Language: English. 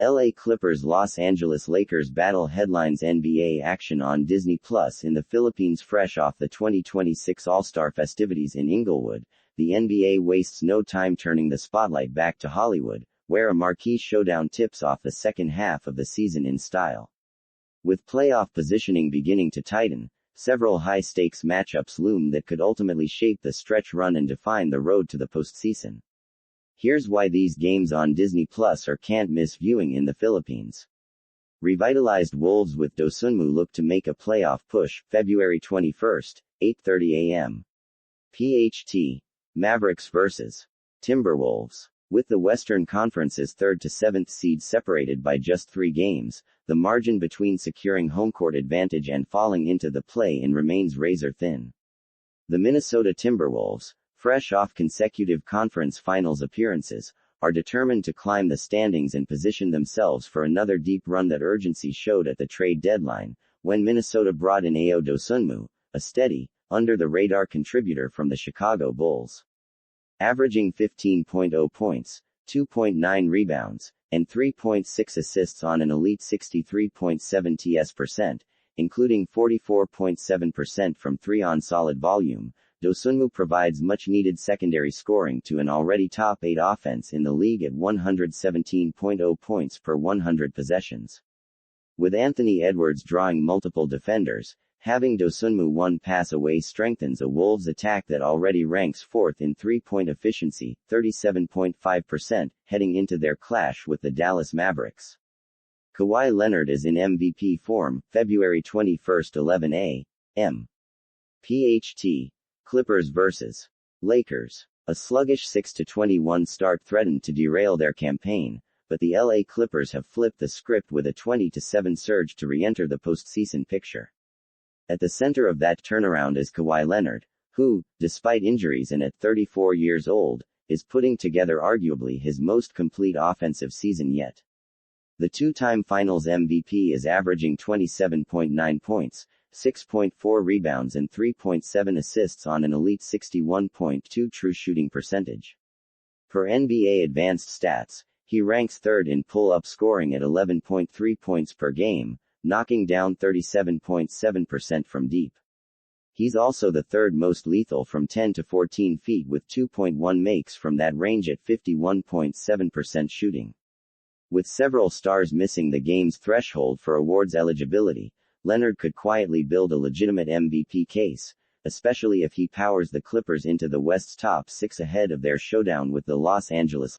LA Clippers Los Angeles Lakers battle headlines NBA action on Disney Plus in the Philippines. Fresh off the 2026 All-Star festivities in Inglewood, the NBA wastes no time turning the spotlight back to Hollywood, where a marquee showdown tips off the second half of the season in style. With playoff positioning beginning to tighten, several high-stakes matchups loom that could ultimately shape the stretch run and define the road to the postseason. Here's why these games on Disney Plus are can't-miss viewing in the Philippines. Revitalized Wolves with Dosunmu look to make a playoff push, February 21, 8:30 a.m. PHT. Mavericks vs. Timberwolves. With the Western Conference's 3rd to 7th seeds separated by just 3 games, the margin between securing homecourt advantage and falling into the play-in remains razor-thin. The Minnesota Timberwolves, fresh off consecutive conference finals appearances, are determined to climb the standings and position themselves for another deep run. That urgency showed at the trade deadline, when Minnesota brought in Ayo Dosunmu, a steady, under-the-radar contributor from the Chicago Bulls. Averaging 15.0 points, 2.9 rebounds, and 3.6 assists on an elite 63.7 TS%, including 44.7% from 3 on solid volume, Dosunmu provides much-needed secondary scoring to an already top-8 offense in the league at 117.0 points per 100 possessions. With Anthony Edwards drawing multiple defenders, having Dosunmu one pass away strengthens a Wolves attack that already ranks 4th in three-point efficiency, 37.5%, heading into their clash with the Dallas Mavericks. Kawhi Leonard is in MVP form, February 21, 11 a.m. PHT. Clippers vs. Lakers. A sluggish 6-21 start threatened to derail their campaign, but the LA Clippers have flipped the script with a 20-7 surge to re-enter the postseason picture. At the center of that turnaround is Kawhi Leonard, who, despite injuries and at 34 years old, is putting together arguably his most complete offensive season yet. The two-time Finals MVP is averaging 27.9 points, 6.4 rebounds and 3.7 assists on an elite 61.2 true shooting percentage. Per NBA Advanced Stats, he ranks 3rd in pull-up scoring at 11.3 points per game, knocking down 37.7% from deep. He's also the 3rd most lethal from 10 to 14 feet with 2.1 makes from that range at 51.7% shooting. With several stars missing the game's threshold for awards eligibility, Leonard could quietly build a legitimate MVP case, especially if he powers the Clippers into the West's top 6 ahead of their showdown with the Los Angeles